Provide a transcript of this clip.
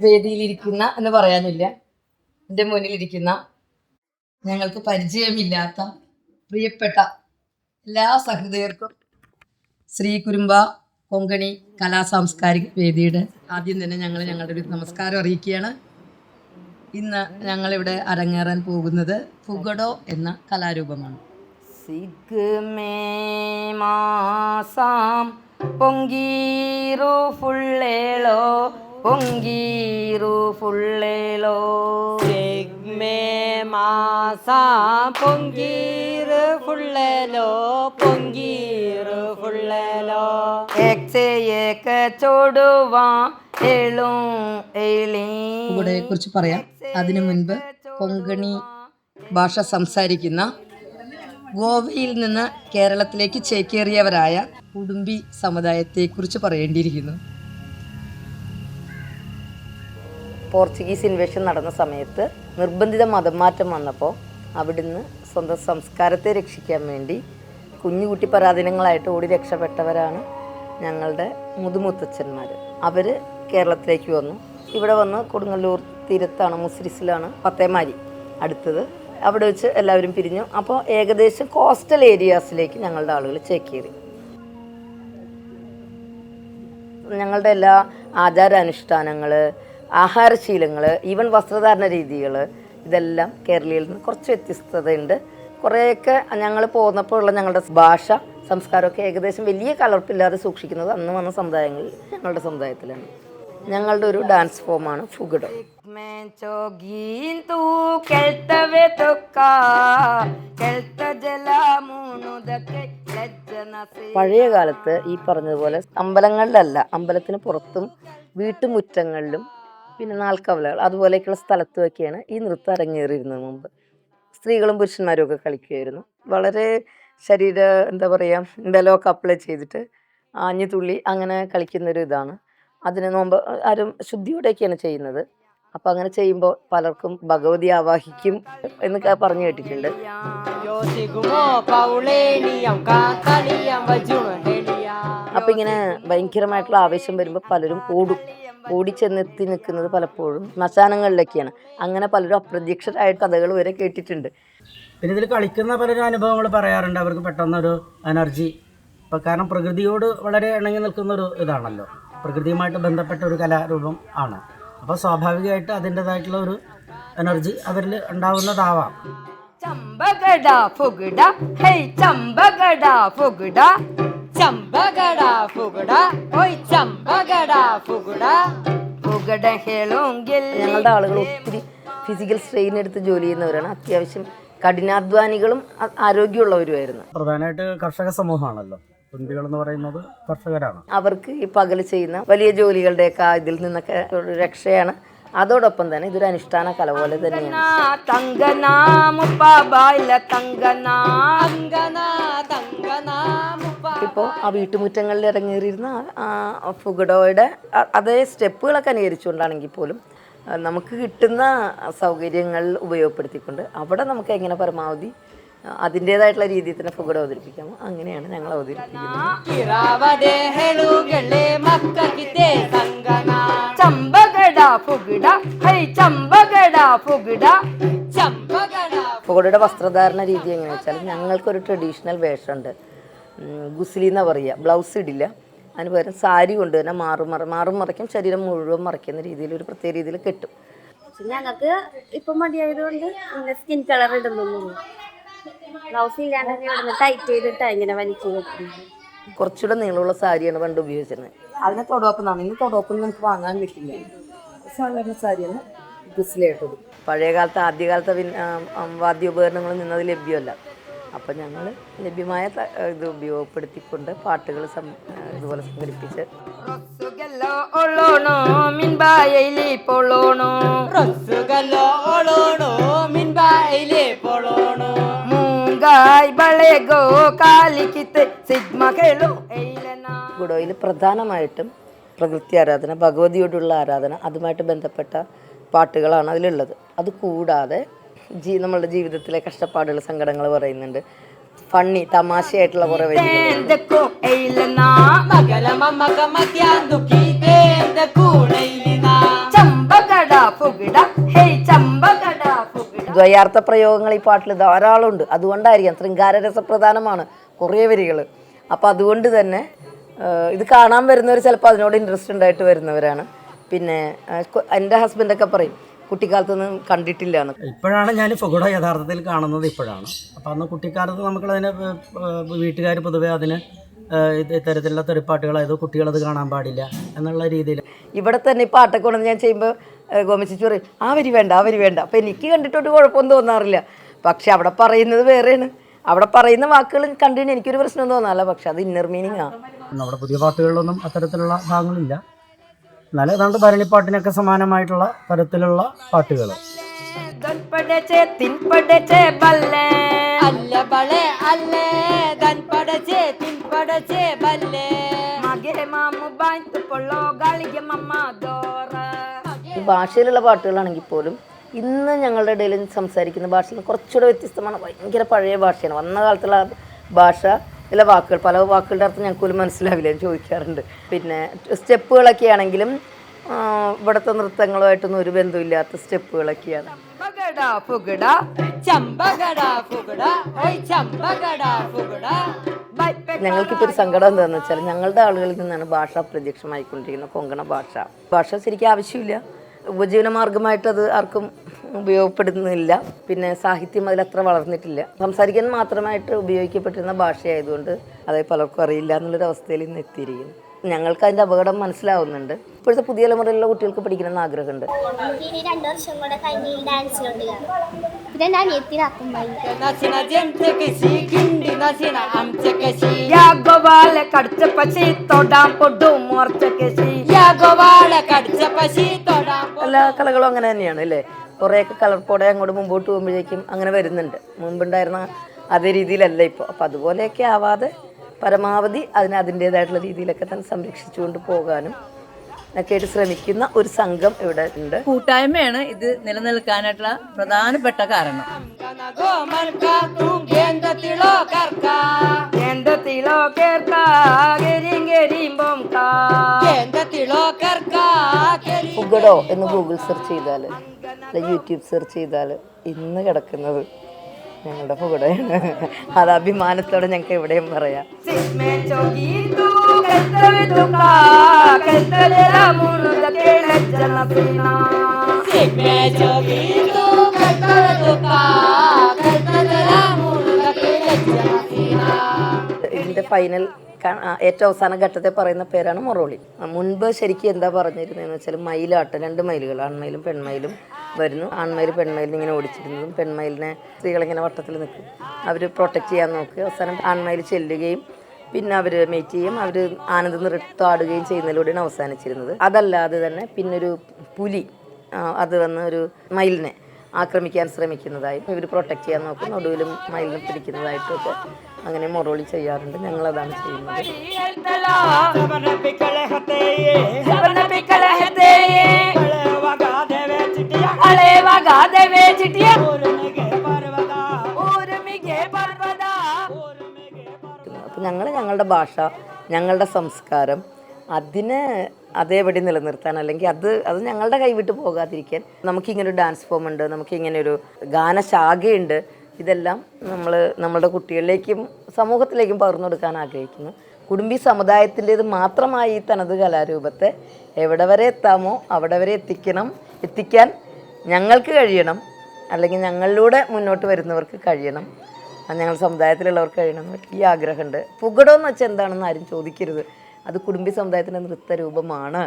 വേദിയിലിരിക്കുന്ന എന്ന് പറയാനില്ല, എൻ്റെ മുന്നിലിരിക്കുന്ന ഞങ്ങൾക്ക് പരിചയമില്ലാത്ത പ്രിയപ്പെട്ട എല്ലാ സഹൃദയർക്കും ശ്രീ കുരുമ്പ കൊങ്കണി കലാ സാംസ്കാരിക വേദിയുടെ ആദ്യം തന്നെ ഞങ്ങളുടെ ഒരു നമസ്കാരം അറിയിക്കുകയാണ്. ഇന്ന് ഞങ്ങളിവിടെ അരങ്ങേറാൻ പോകുന്നത് ഫുഗഡോ എന്ന കലാരൂപമാണ്. സിഗ്മേ മാസാം പൊങ്കീറു ഫുള്ളേളോ പൊങ്കീറു ഫുള്ളേളോ സിഗ്മേ മാസാം പൊങ്കീറു ഫുള്ളേലോ പൊങ്കീറു ഫുള്ളേലോ ഏക ചോടുവാ ഏളും ഏളി. ഫുഗഡോയെ കുറിച്ച് പറയാം. അതിനു മുൻപ് കൊങ്കണി ഭാഷ സംസാരിക്കുന്ന ഗോവയിൽ നിന്ന് കേരളത്തിലേക്ക് ചേക്കേറിയവരായ കുടുംബി സമുദായത്തെക്കുറിച്ച് പറയേണ്ടിയിരിക്കുന്നു. പോർച്ചുഗീസ് ഇൻവേഷൻ നടന്ന സമയത്ത് നിർബന്ധിത മതം മാറ്റം വന്നപ്പോൾ അവിടുന്ന് സ്വന്തം സംസ്കാരത്തെ രക്ഷിക്കാൻ വേണ്ടി കുഞ്ഞുകുട്ടി പരാധീനങ്ങളായിട്ട് ഓടി രക്ഷപ്പെട്ടവരാണ് ഞങ്ങളുടെ മുതുമുത്തച്ഛന്മാർ. അവർ കേരളത്തിലേക്ക് വന്നു. ഇവിടെ വന്ന് കൊടുങ്ങല്ലൂർ തീരത്താണ്, മുസിരിസിലാണ് പത്തേമാരി അടുത്തത്. അവിടെ വെച്ച് എല്ലാവരും പിരിഞ്ഞു. അപ്പോൾ ഏകദേശം കോസ്റ്റൽ ഏരിയാസിലേക്ക് ഞങ്ങളുടെ ആളുകൾ ചേക്കേറി. ഞങ്ങളുടെ എല്ലാ ആചാരാനുഷ്ഠാനങ്ങൾ, ആഹാരശീലങ്ങൾ, ഈവൻ വസ്ത്രധാരണ രീതികൾ, ഇതെല്ലാം കേരളീയയിൽ നിന്ന് കുറച്ച് വ്യത്യസ്തതയുണ്ട്. കുറേയൊക്കെ ഞങ്ങൾ പോന്നപ്പോൾ ഉള്ള ഞങ്ങളുടെ ഭാഷ, സംസ്കാരമൊക്കെ ഏകദേശം വലിയ കലർപ്പില്ലാതെ സൂക്ഷിക്കുന്നത് അന്ന് വന്ന സമുദായങ്ങളിൽ ഞങ്ങളുടെ സമുദായത്തിലാണ്. ഞങ്ങളുടെ ഒരു ഡാൻസ് ഫോമാണ് ഫുഗഡോ. പഴയ കാലത്ത് ഈ പറഞ്ഞതുപോലെ അമ്പലങ്ങളിലല്ല, അമ്പലത്തിന് പുറത്തും വീട്ടുമുറ്റങ്ങളിലും പിന്നെ നാൽക്കവലകൾ അതുപോലെയൊക്കെയുള്ള സ്ഥലത്തുമൊക്കെയാണ് ഈ നൃത്തം അരങ്ങേറിയിരുന്നത്. മുമ്പ് സ്ത്രീകളും പുരുഷന്മാരും ഒക്കെ കളിക്കുമായിരുന്നു. വളരെ എന്താ പറയുക, ബലമൊക്കെ അപ്ലൈ ചെയ്തിട്ട് ആഞ്ഞുതുള്ളി അങ്ങനെ കളിക്കുന്നൊരു ഇതാണ്. അതിന് മുമ്പ് ആരും ശുദ്ധിയോടെയൊക്കെയാണ് ചെയ്യുന്നത്. അപ്പം അങ്ങനെ ചെയ്യുമ്പോൾ പലർക്കും ഭഗവതി ആവാഹിക്കും എന്നൊക്കെ പറഞ്ഞു കേട്ടിട്ടുണ്ട്. അപ്പം ഇങ്ങനെ ഭയങ്കരമായിട്ടുള്ള ആവേശം വരുമ്പോൾ പലരും ഓടിച്ചെന്നെത്തി നിൽക്കുന്നത് പലപ്പോഴും ശ്മശാനങ്ങളിലൊക്കെയാണ്. അങ്ങനെ പലരും അപ്രത്യക്ഷരായിട്ട് കഥകൾ വരെ കേട്ടിട്ടുണ്ട്. പിന്നെ ഇതിൽ കളിക്കുന്ന പലരും അനുഭവങ്ങൾ പറയാറുണ്ട്. അവർക്ക് പെട്ടെന്നൊരു എനർജി, ഇപ്പം കാരണം പ്രകൃതിയോട് വളരെ ഇണങ്ങി നിൽക്കുന്നൊരു ഇതാണല്ലോ, പ്രകൃതിയുമായിട്ട് ബന്ധപ്പെട്ട ഒരു കലാരൂപം ആണ്. അപ്പോൾ സ്വാഭാവികമായിട്ട് അതിൻ്റെതായിട്ടുള്ള ഒരു എനർജി അവരിൽ ഉണ്ടാവുന്നതാവാം. ചമ്പകട ഫുഗഡ ഹേ ചമ്പകട ഫുഗഡ ചമ്പകട ഫുഗഡ ഓയ് ചമ്പകട ഫുഗഡ ഫുഗഡ ഹേളോങ്കിൽ. ഞങ്ങളുടെ ആളുകൾ ഒത്തിരി ഫിസിക്കൽ സ്ട്രെയിൻ എടുത്ത് ജോലി ചെയ്യുന്നവരാണ്. അത്യാവശ്യം കഠിനാധ്വാനികളും ആരോഗ്യമുള്ളവരുമായിരുന്നു. പ്രധാനമായിട്ട് കർഷക സമൂഹമാണല്ലോ കുന്തികൾ എന്ന് പറയുന്നത്, കർഷകരാണ്. അവർക്ക് ഈ പകൽ ചെയ്യുന്ന വലിയ ജോലികളുടെയൊക്കെ ഇതിൽ നിന്നൊക്കെ ഒരു രക്ഷയാണ്. അതോടൊപ്പം തന്നെ ഇതൊരു അനുഷ്ഠാന കല പോലെ തന്നെയാണ്. ഇപ്പോൾ ആ വീട്ടുമുറ്റങ്ങളിൽ ഇറങ്ങിയിരുന്ന ഫുഗഡോയുടെ അതേ സ്റ്റെപ്പുകളൊക്കെ അനുകരിച്ചുകൊണ്ടാണെങ്കിൽ പോലും നമുക്ക് കിട്ടുന്ന സൗകര്യങ്ങൾ ഉപയോഗപ്പെടുത്തിക്കൊണ്ട് അവിടെ നമുക്ക് എങ്ങനെ പരമാവധി അതിൻ്റെതായിട്ടുള്ള രീതിയിൽ തന്നെ ഫുഗഡോ അവതരിപ്പിക്കാമോ അങ്ങനെയാണ് ഞങ്ങൾ അവതരിപ്പിക്കുന്നത്. ഫുഗഡോയുടെ വസ്ത്രധാരണ രീതി എങ്ങനെയാ വെച്ചാൽ, ഞങ്ങൾക്കൊരു ട്രഡീഷണൽ വേഷമുണ്ട്. ഗുസ്ലി എന്നാ പറയുക. ബ്ലൗസ് ഇടില്ല, അതിന് പകരം സാരി കൊണ്ട് തന്നെ മാറും മറയ്ക്കും, ശരീരം മുഴുവൻ മറയ്ക്കുന്ന രീതിയിൽ ഒരു പ്രത്യേക രീതിയിൽ കെട്ടും. ഞങ്ങൾക്ക് ഇപ്പം മടിയായതുകൊണ്ട് സ്കിൻ കളർ ഇടുന്നു. ബ്ലൗസ് ഇല്ലാണ്ട് ടൈറ്റ് ചെയ്തിട്ട് ഇങ്ങനെ വലിച്ചു വെക്കുന്നത്. കുറച്ചുകൂടെ നീളമുള്ള സാരിയാണ് പണ്ട് ഉപയോഗിച്ചിരുന്നത്. അതിനെ തൊടോപ്പന്നാണ്. ഇന്ന് തൊടോപ്പൊന്നും നമുക്ക് വാങ്ങാൻ കിട്ടില്ല. സാധാരണ സാരിയാണ് ഗുസ്ലിയായിട്ടത്. പഴയ കാലത്ത് ആദ്യകാലത്തെ വാദ്യോപകരണങ്ങൾ നിന്നത് ലഭ്യമല്ല. അപ്പം ഞങ്ങൾ ലഭ്യമായ ഇത് ഉപയോഗപ്പെടുത്തിക്കൊണ്ട് പാട്ടുകൾ ഇതുപോലെ സംഘടിപ്പിച്ച് ഫുഗഡോയിൽ പ്രധാനമായിട്ടും പ്രകൃതി ആരാധന, ഭഗവതിയോടുള്ള ആരാധന, അതുമായിട്ട് ബന്ധപ്പെട്ട പാട്ടുകളാണ് അതിലുള്ളത്. അതുകൂടാതെ നമ്മളുടെ ജീവിതത്തിലെ കഷ്ടപ്പാടുകൾ, സങ്കടങ്ങൾ പറയുന്നുണ്ട്. ഫണ്ണി തമാശയായിട്ടുള്ള കുറേ വരികൾ. കൂടയിലിതാ ചമ്പകട ഫുഗട ഹേയ് ചമ്പകട ഫുഗട. ദ്വയാർത്ഥ പ്രയോഗങ്ങൾ ഈ പാട്ടിൽ ധാരാളം ഉണ്ട്. അതുകൊണ്ടായിരിക്കാം ശൃംഗാര രസപ്രധാനമാണ് കുറേ വരികൾ. അപ്പോൾ അതുകൊണ്ട് തന്നെ ഇത് കാണാൻ വരുന്നവർ ചിലപ്പോൾ അതിനോട് ഇൻട്രസ്റ്റ് ഉണ്ടായിട്ട് വരുന്നവരാണ്. പിന്നെ എൻ്റെ ഹസ്ബൻഡൊക്കെ പറയും കുട്ടിക്കാലത്തൊന്നും കണ്ടിട്ടില്ല എന്ന്. ഇപ്പോഴാണ് ഞാൻ ഫുഗഡ യഥാർത്ഥത്തിൽ കാണുന്നത് ഇപ്പോഴാണ്. അപ്പോൾ അന്ന് കുട്ടിക്കാലത്ത് നമുക്കതിന് വീട്ടുകാർ പൊതുവേ അതിന് ഇത്തരത്തിലുള്ള തെറിപ്പാട്ടുകളായത് കുട്ടികളത് കാണാൻ പാടില്ല എന്നുള്ള രീതിയിൽ. ഇവിടെ തന്നെ ഈ പാട്ടൊക്കെ കൊണ്ടുവന്ന് ഞാൻ ചെയ്യുമ്പോൾ ഗോമച്ചിച്ച് പറയും ആ വരി വേണ്ട ആ വരി വേണ്ട. അപ്പോൾ എനിക്ക് കണ്ടിട്ടൊട്ട് കുഴപ്പമൊന്നും തോന്നാറില്ല. പക്ഷെ അവിടെ പറയുന്നത് വേറെയാണ്. അവിടെ പറയുന്ന വാക്കുകൾ കണ്ടിട്ട് എനിക്കൊരു പ്രശ്നം തോന്നാറില്ല. പക്ഷെ അത് ഇന്നർ മീനിങ് ആണ്. നമ്മുടെ പുതിയ പാട്ടുകളിലൊന്നും അത്തരത്തിലുള്ള ഭാഗങ്ങളില്ല. എന്നാലും ഏതാണ്ട് ഭരണിപ്പാട്ടിനൊക്കെ സമാനമായിട്ടുള്ള തരത്തിലുള്ള പാട്ടുകൾ. ഈ ഭാഷയിലുള്ള പാട്ടുകളാണെങ്കിൽ പോലും ഇന്ന് ഞങ്ങളുടെ ഇടയിൽ സംസാരിക്കുന്ന ഭാഷയിൽ കുറച്ചുകൂടെ വ്യത്യസ്തമാണ്. ഭയങ്കര പഴയ ഭാഷയാണ്. വന്ന കാലത്തുള്ള ഭാഷ ചില വാക്കുകൾ, പല വാക്കുകളുടെ അർത്ഥം ഞങ്ങൾക്ക് പോലും മനസ്സിലാവില്ല എന്ന് ചോദിക്കാറുണ്ട്. പിന്നെ സ്റ്റെപ്പുകളൊക്കെ ആണെങ്കിലും ഇവിടുത്തെ നൃത്തങ്ങളുമായിട്ടൊന്നും ഒരു ബന്ധമില്ലാത്ത സ്റ്റെപ്പുകളൊക്കെയാണ്. ഞങ്ങൾക്കിപ്പോൾ ഒരു സങ്കടം എന്താണെന്ന് വെച്ചാൽ ഞങ്ങളുടെ ആളുകളിൽ നിന്നാണ് ഭാഷ പ്രത്യക്ഷമായിക്കൊണ്ടിരിക്കുന്നത്. കൊങ്കണ ഭാഷ ശരിക്കും ആവശ്യമില്ല. ഉപജീവന മാർഗമായിട്ട് അത് ആർക്കും ഉപയോഗപ്പെടുന്നില്ല. പിന്നെ സാഹിത്യം അതിലത്ര വളർന്നിട്ടില്ല. സംസാരിക്കാൻ മാത്രമായിട്ട് ഉപയോഗിക്കപ്പെട്ടിരുന്ന ഭാഷയായതുകൊണ്ട് അത് പലർക്കും അറിയില്ല എന്നുള്ളൊരവസ്ഥയിൽ ഇന്ന് എത്തിയിരിക്കുന്നു. ഞങ്ങൾക്ക് അതിൻ്റെ അപകടം മനസ്സിലാവുന്നുണ്ട്. ഇപ്പോഴത്തെ പുതിയ തലമുറയിലുള്ള കുട്ടികൾക്ക് പഠിക്കണമെന്ന് ആഗ്രഹമുണ്ട്. ഇനി 2 വർഷം കൂടെ കഴിഞ്ഞ് ഈ ഡാൻസിലോട്ട് കയറാം. പിന്നെ എൻ്റെ അനിയത്തിനാക്കും എല്ലാ കലകളും അങ്ങനെ തന്നെയാണ് അല്ലേ. കുറേയൊക്കെ കളർപ്പോടെ അങ്ങോട്ട് മുമ്പോട്ട് പോകുമ്പോഴേക്കും അങ്ങനെ വരുന്നുണ്ട്. മുമ്പുണ്ടായിരുന്ന അതേ രീതിയിലല്ല ഇപ്പോൾ. അപ്പം അതുപോലെയൊക്കെ ആവാതെ പരമാവധി അതിൻ്റേതായിട്ടുള്ള രീതിയിലൊക്കെ തന്നെ സംരക്ഷിച്ചുകൊണ്ട് പോകാനും ഒക്കെ ആയിട്ട് ശ്രമിക്കുന്ന ഒരു സംഘം ഇവിടെ ഉണ്ട്. കൂട്ടായ്മയാണ് ഇത് നിലനിൽക്കാനായിട്ടുള്ള പ്രധാനപ്പെട്ട കാരണം. ഫുഗഡോ എന്ന് ഗൂഗിൾ സെർച്ച് ചെയ്താൽ യൂട്യൂബ് സെർച്ച് ചെയ്താൽ ഇന്ന് കിടക്കുന്നത് ഞങ്ങളുടെ ഫുഗഡയാണ്. അത് അഭിമാനത്തോടെ ഞങ്ങൾക്ക് എവിടെയും പറയാം. ഇതിൻ്റെ ഫൈനൽ ഏറ്റവും അവസാന ഘട്ടത്തെ പറയുന്ന പേരാണ് മൊറോളി. മുൻപ് ശരിക്കും എന്താ പറഞ്ഞിരുന്നതെന്ന് വെച്ചാൽ മയിലാട്ടം, 2 മയിലുകൾ, ആൺമയിലും പെൺമയിലും വരുന്നു. ആൺമയിൽ പെൺമയിലിനെ ഇങ്ങനെ ഓടിച്ചിരുന്നതും പെൺമയിലിനെ സ്ത്രീകളിങ്ങനെ വട്ടത്തിൽ നിൽക്കും. അവർ പ്രൊട്ടക്റ്റ് ചെയ്യാൻ നോക്കുക. അവസാനം ആൺമയിൽ ചെല്ലുകയും പിന്നെ അവർ മേറ്റ് ചെയ്യും. അവർ ആനന്ദ നൃത്തം ആടുകയും ചെയ്യുന്നതിലൂടെയാണ് അവസാനിച്ചിരുന്നത്. അതല്ലാതെ തന്നെ പിന്നൊരു പുലി അത് വന്ന് ഒരു മയിലിനെ ആക്രമിക്കാൻ ശ്രമിക്കുന്നതായും ഇവർ പ്രൊട്ടക്റ്റ് ചെയ്യാൻ നോക്കും. ഒടുവിലും മയിലിനെ പിടിക്കുന്നതായിട്ടൊക്കെ അങ്ങനെ മൊറോളി ചെയ്യാറുണ്ട്. ഞങ്ങളതാണ് ചെയ്യുന്നത്. അപ്പം ഞങ്ങളുടെ ഭാഷ, ഞങ്ങളുടെ സംസ്കാരം അതിനെ അതേപടി നിലനിർത്താൻ, അല്ലെങ്കിൽ അത് ഞങ്ങളുടെ കൈവിട്ട് പോകാതിരിക്കാൻ നമുക്കിങ്ങനൊരു ഡാൻസ് ഫോം ഉണ്ട്, നമുക്കിങ്ങനൊരു ഗാനശാഖയുണ്ട്. ഇതെല്ലാം നമ്മളുടെ കുട്ടികളിലേക്കും സമൂഹത്തിലേക്കും പകർന്നു കൊടുക്കാൻ ആഗ്രഹിക്കുന്നു. കുടുംബി സമുദായത്തിൻ്റേത് മാത്രമായി ഈ തനത് കലാരൂപത്തെ എവിടെ വരെ എത്താമോ അവിടെ വരെ എത്തിക്കാൻ ഞങ്ങൾക്ക് കഴിയണം, അല്ലെങ്കിൽ ഞങ്ങളിലൂടെ മുന്നോട്ട് വരുന്നവർക്ക് കഴിയണം, ഞങ്ങളുടെ സമുദായത്തിലുള്ളവർക്ക് കഴിയണം. ഈ ആഗ്രഹമുണ്ട്. ഫുഗഡോ എന്ന് വെച്ചാൽ എന്താണെന്ന് ആരും ചോദിക്കരുത്. അത് കുടുംബി സമുദായത്തിൻ്റെ നൃത്തരൂപമാണ്.